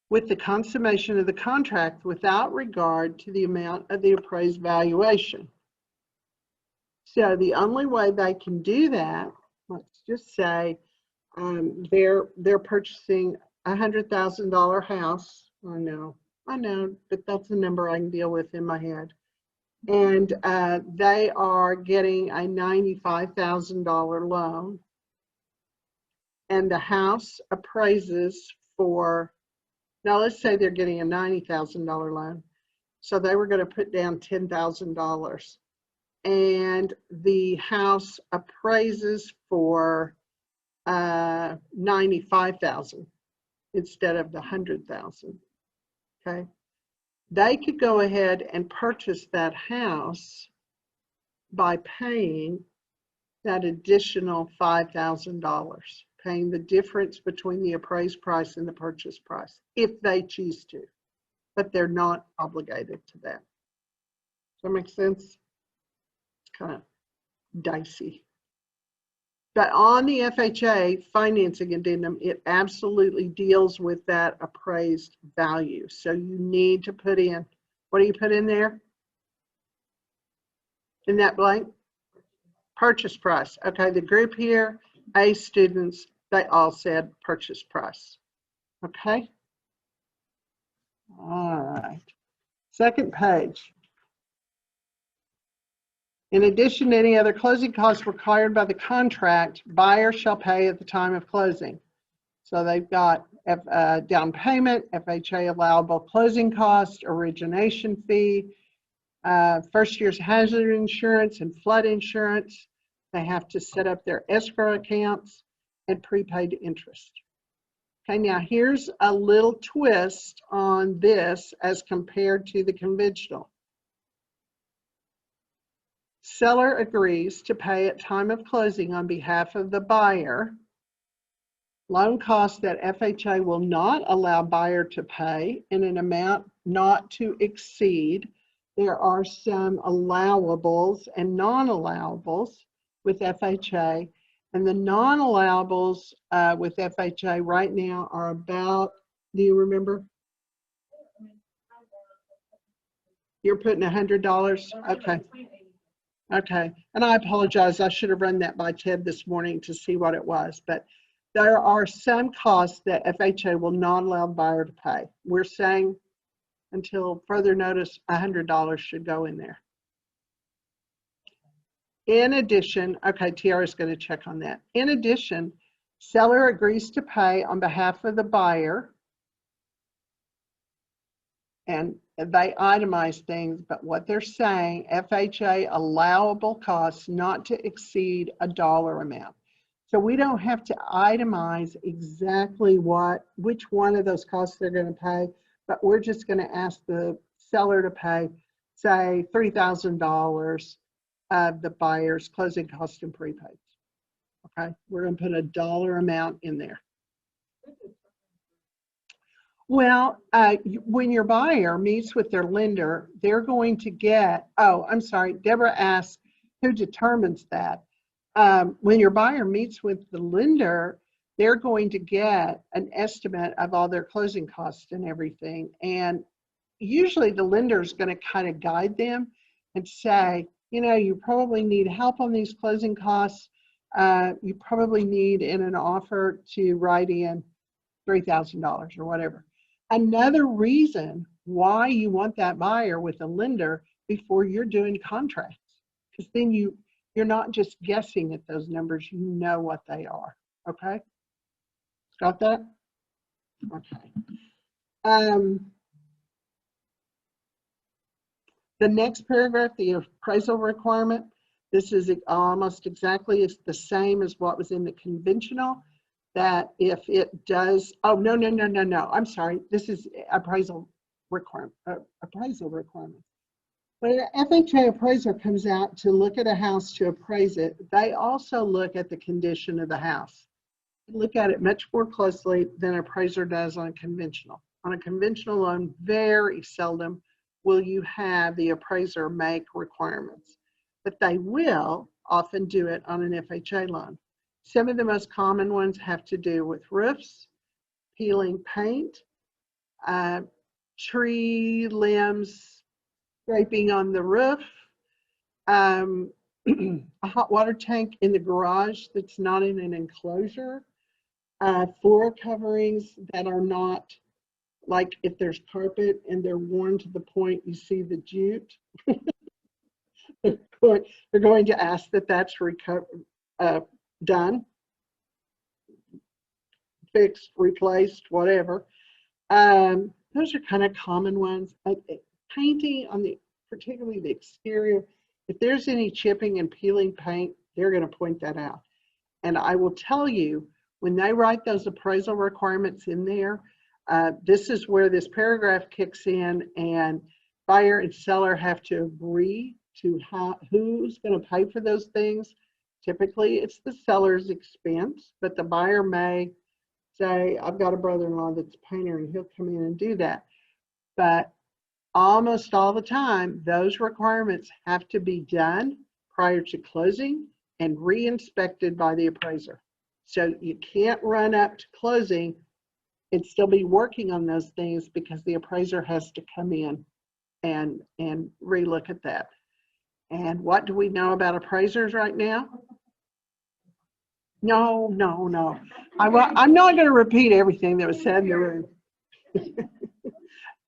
with the consummation of the contract without regard to the amount of the appraised valuation. So the only way they can do that, let's just say they're purchasing a $100,000 house. I know, but that's a number I can deal with in my head. And they are getting a $95,000 loan. And the house appraises for, now let's say they're getting a $90,000 loan. So they were going to put down $10,000. And the house appraises for $95,000 instead of the $100,000. Okay. They could go ahead and purchase that house by paying that additional $5,000, paying the difference between the appraised price and the purchase price, if they choose to, but they're not obligated to that. Does that make sense? It's kind of dicey. But on the FHA financing addendum, it absolutely deals with that appraised value. So you need to put in What do you put in there? In that blank? Purchase price. Okay, the group here, A students, they all said purchase price. Okay? All right. Second page. In addition to any other closing costs required by the contract, buyer shall pay at the time of closing. So they've got down payment, FHA allowable closing cost, origination fee, first year's hazard insurance and flood insurance. They have to set up their escrow accounts and prepaid interest. Okay, now here's a little twist on this as compared to the conventional. Seller agrees to pay at time of closing on behalf of the buyer loan costs that FHA will not allow buyer to pay in an amount not to exceed. There are some allowables and non-allowables with FHA, and the non-allowables with FHA right now are about, do you remember? You're putting $100? Okay. Okay, and I apologize, I should have run that by Ted this morning to see what it was, but there are some costs that FHA will not allow the buyer to pay. We're saying until further notice, $100 should go in there. In addition, okay, Tiara's going to check on that. In addition, seller agrees to pay on behalf of the buyer, and they itemize things, but what they're saying, FHA allowable costs not to exceed a dollar amount. So we don't have to itemize exactly which one of those costs they're going to pay, but we're just going to ask the seller to pay, say, $3,000 of the buyer's closing costs and prepaids. Okay, we're going to put a dollar amount in there. Well, when your buyer meets with their lender, they're going to get, oh, I'm sorry, Deborah asked who determines that. When your buyer meets with the lender, they're going to get an estimate of all their closing costs and everything. And usually the lender is going to kind of guide them and say, you know, you probably need help on these closing costs. You probably need in an offer to write in $3,000 or whatever. Another reason why you want that buyer with a lender before you're doing contracts, because then you're not just guessing at those numbers, you know what they are. Okay? Got that? Okay. The next paragraph, the appraisal requirement, this is almost exactly the same as what was in the conventional. That if it does, oh, no, I'm sorry. This is appraisal requirement. When an FHA appraiser comes out to look at a house to appraise it, they also look at the condition of the house. They look at it much more closely than an appraiser does on a conventional. On a conventional loan, very seldom will you have the appraiser make requirements, but they will often do it on an FHA loan. Some of the most common ones have to do with roofs, peeling paint, tree limbs scraping on the roof, a hot water tank in the garage that's not in an enclosure, floor coverings that are not, like if there's carpet and they're worn to the point you see the jute, they're going to ask that that's done, fixed, replaced, whatever. Those are kind of common ones. Painting on particularly the exterior, if there's any chipping and peeling paint, they're going to point that out. And I will tell you, when they write those appraisal requirements in there, this is where this paragraph kicks in, and buyer and seller have to agree to who's going to pay for those things. Typically, it's the seller's expense, but the buyer may say, I've got a brother-in-law that's a painter and he'll come in and do that. But almost all the time, those requirements have to be done prior to closing and re-inspected by the appraiser. So you can't run up to closing and still be working on those things because the appraiser has to come in and relook at that. And what do we know about appraisers right now? No. I'm not going to repeat everything that was said in the room.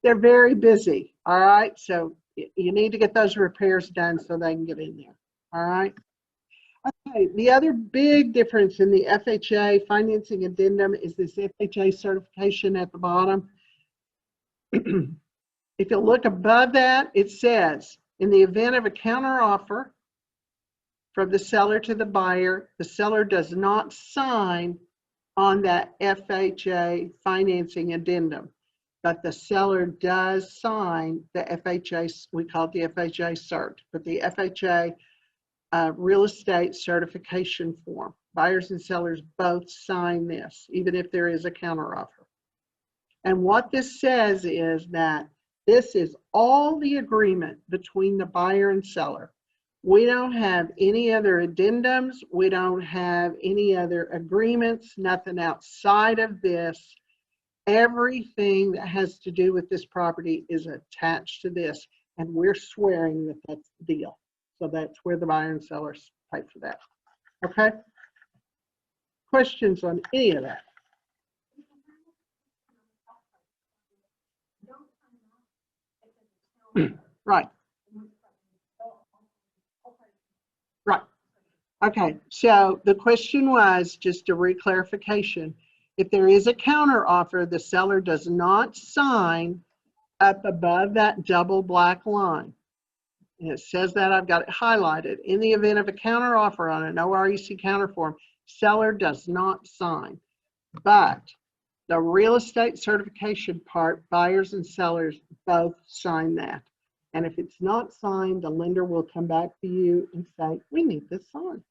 They're very busy. All right. So you need to get those repairs done so they can get in there. All right. Okay. The other big difference in the FHA financing addendum is this FHA certification at the bottom. If you look above that, it says, in the event of a counteroffer from the seller to the buyer, the seller does not sign on that FHA financing addendum, but the seller does sign the FHA, we call it the FHA cert, but the FHA real estate certification form. Buyers and sellers both sign this, even if there is a counteroffer. And what this says is that this is all the agreement between the buyer and seller. We don't have any other addendums. We don't have any other agreements, nothing outside of this. Everything that has to do with this property is attached to this, and we're swearing that that's the deal. So that's where the buyer and sellers pay for that. Okay? Questions on any of that? Right. Right. Okay, so the question was, just a reclarification, if there is a counter offer, the seller does not sign up above that double black line. And it says that, I've got it highlighted. In the event of a counter offer on an OREC counter form, seller does not sign. But the real estate certification part, buyers and sellers both sign that. And if it's not signed, the lender will come back to you and say, we need this signed.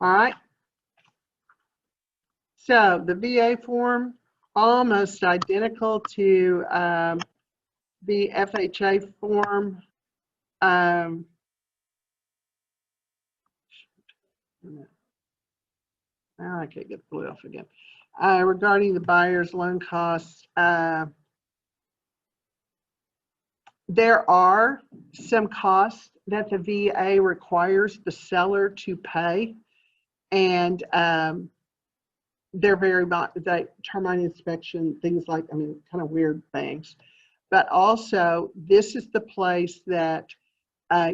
All right. So the VA form, almost identical to the FHA form. Now I can't get the blue off again. Regarding the buyer's loan costs, there are some costs that the VA requires the seller to pay, and they're very much, like termite inspection, things like, I mean, kind of weird things. But also, this is the place that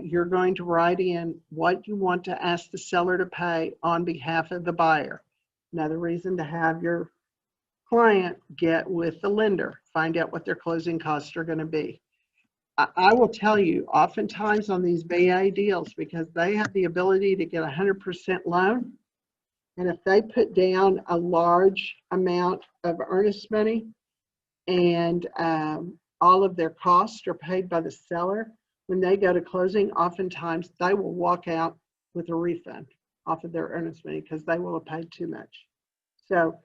you're going to write in what you want to ask the seller to pay on behalf of the buyer. Another reason to have your client get with the lender, find out what their closing costs are going to be. I will tell you, oftentimes on these VA deals, because they have the ability to get 100% loan, and if they put down a large amount of earnest money and all of their costs are paid by the seller, when they go to closing, oftentimes they will walk out with a refund off of their earnest money because they will have paid too much. So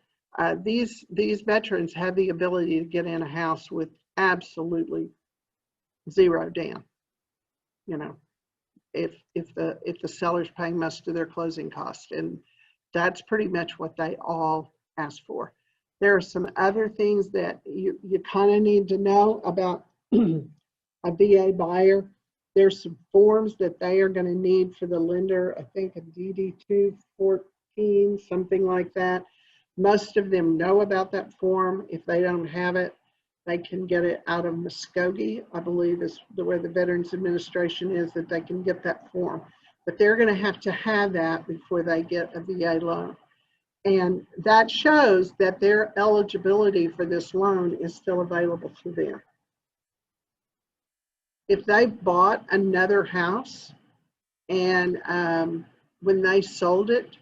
these veterans have the ability to get in a house with absolutely zero down. You know, if the seller's paying most of their closing costs, and that's pretty much what they all ask for. There are some other things that you kind of need to know about a VA buyer. There's some forms that they are going to need for the lender. I think a DD 214, something like that. Most of them know about that form. If they don't have it, they can get it out of Muskogee, I believe is the way the Veterans Administration is, that they can get that form. But they're going to have that before they get a VA loan. And that shows that their eligibility for this loan is still available to them. If they bought another house and when they sold it,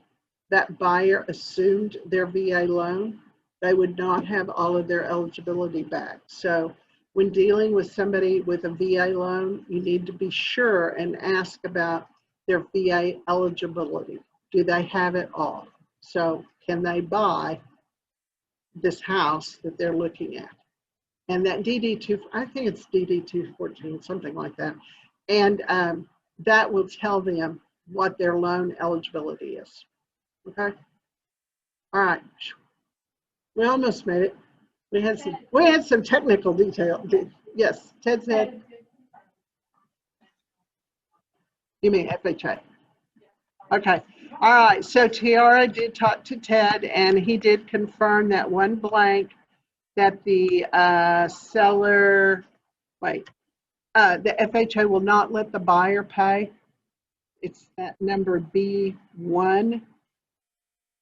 that buyer assumed their VA loan, they would not have all of their eligibility back. So when dealing with somebody with a VA loan, you need to be sure and ask about their VA eligibility. Do they have it all? So can they buy this house that they're looking at? And that DD2, I think it's DD214, something like that. And that will tell them what their loan eligibility is. Okay? All right. We almost made it. We had some technical detail. Yes, Ted said, you mean FHA? Okay. All right. So Tiara did talk to Ted and he did confirm that one blank that the seller, the FHA will not let the buyer pay. It's that number B1.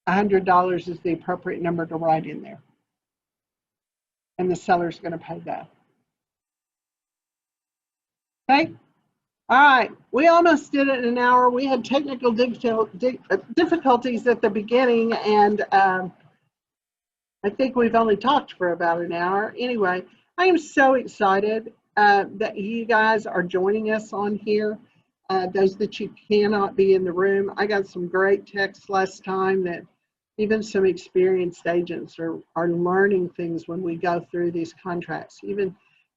$100 is the appropriate number to write in there. And the seller's going to pay that. Okay. All right. We almost did it in an hour. We had technical difficulties at the beginning, and I think we've only talked for about an hour. Anyway, I am so excited that you guys are joining us on here. Those that you cannot be in the room. I got some great texts last time that even some experienced agents are learning things when we go through these contracts.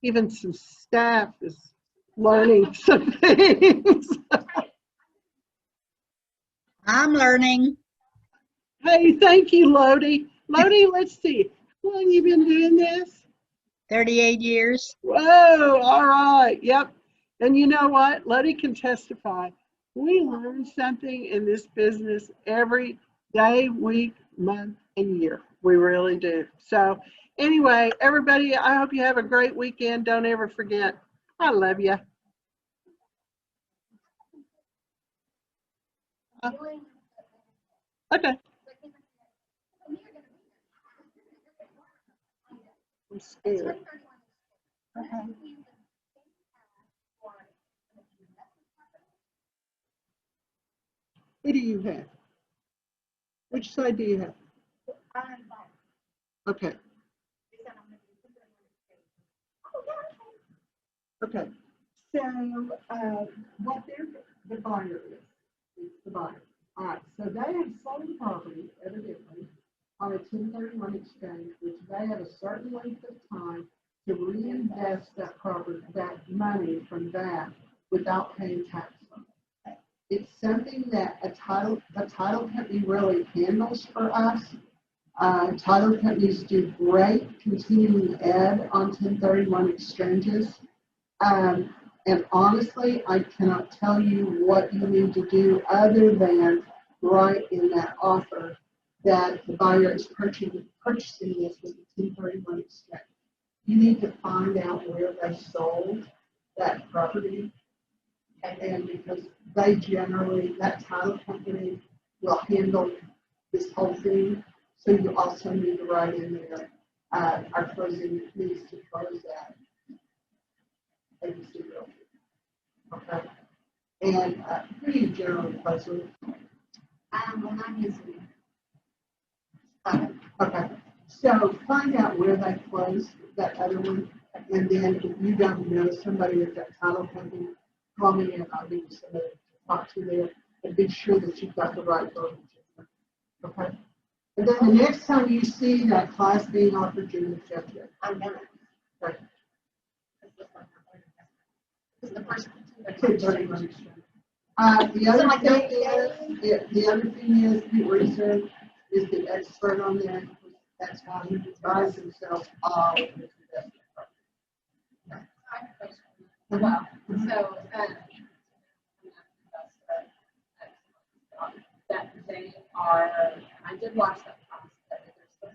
Even some staff is learning some things. I'm learning. Hey, thank you, Lodi. Lodi, let's see. How long you been doing this? 38 years. Whoa, all right. Yep. And you know what? Lodi can testify. We learn something in this business every day, week, month, and year. We really do. So anyway, everybody, I hope you have a great weekend. Don't ever forget, I love you. Okay. I'm scared. Who do you have? Which side do you have? Okay. Okay. So what the buyer is the buyer. All right. So they have sold the property evidently on a 1031 exchange, which they have a certain length of time to reinvest that property, that money from that without paying tax on it. It's something that a title company really handles for us. Title companies do great continuing ed on 1031 exchanges. And honestly, I cannot tell you what you need to do other than write in that offer that the buyer is purchasing this with a 1031 exchange. You need to find out where they sold that property. And because they generally, that title company will handle this whole thing. So you also need to write in there, our closing needs to close that. ABC Realty. Okay. And who do you generally close with? Well, I'm using. Okay. So find out where they closed that other one, and then if you don't know somebody at that title company, call me and I'll give you somebody to talk to there, and be sure that you've got the right verbiage. Okay. And then the next time you see that class being offered, you're going to check it. I'm gonna. Okay. This is the first one. The other thing is Pete Research is the expert on that. That's how he buys himself all of his investment property. Well, so, that they are, I did watch that class, but there's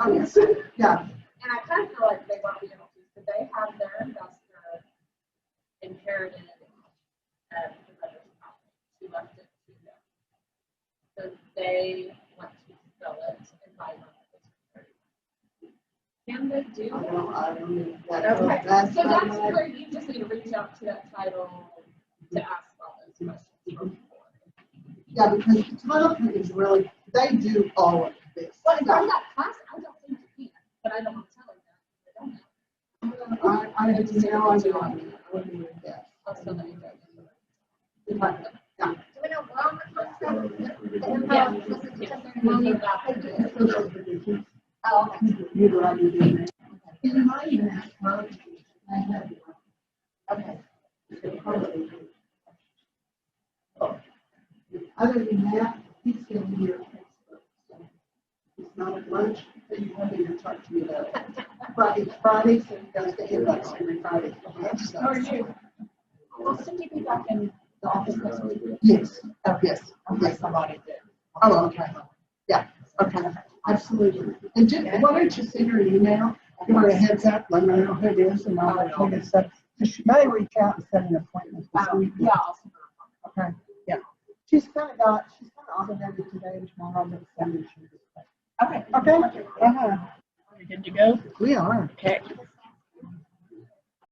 Oh, yes. Yeah. and I kind of feel like they want to be able to, because they have their investor inherited who left it to them. So they want to sell it and buy it. Can they do I that? don't know. Okay, That's so that's not- where you just need to reach out to that title to ask all those questions. Yeah, because the title companies really, they do all of this. Well, from that class, I don't think you can, but I don't want to tell them that. I don't know. I have no idea. I wouldn't even guess. I'll still let you know. Yeah. Do we know where on the contract? Yeah. Oh, okay. You'd rather do that. In my unit, I have. Okay. Other than that, he's still here. It's not a lunch. that you wanted to talk to me about. Fridays, and goes to inbox every Friday. How are you? Will Cindy be back in the office next week? Yes, yes, Unless somebody did. Oh, okay. Yeah, okay, absolutely. And just, why don't you send her an email, give her a heads up, let her know who it is and all that kind of stuff. So she may reach out and set an appointment this week. Yeah, I'll send her. Okay, yeah. She's kind of obligated today and tomorrow, but Sunday she'll be back. Okay. Okay? Uh-huh. Are we good to go? We are. Okay.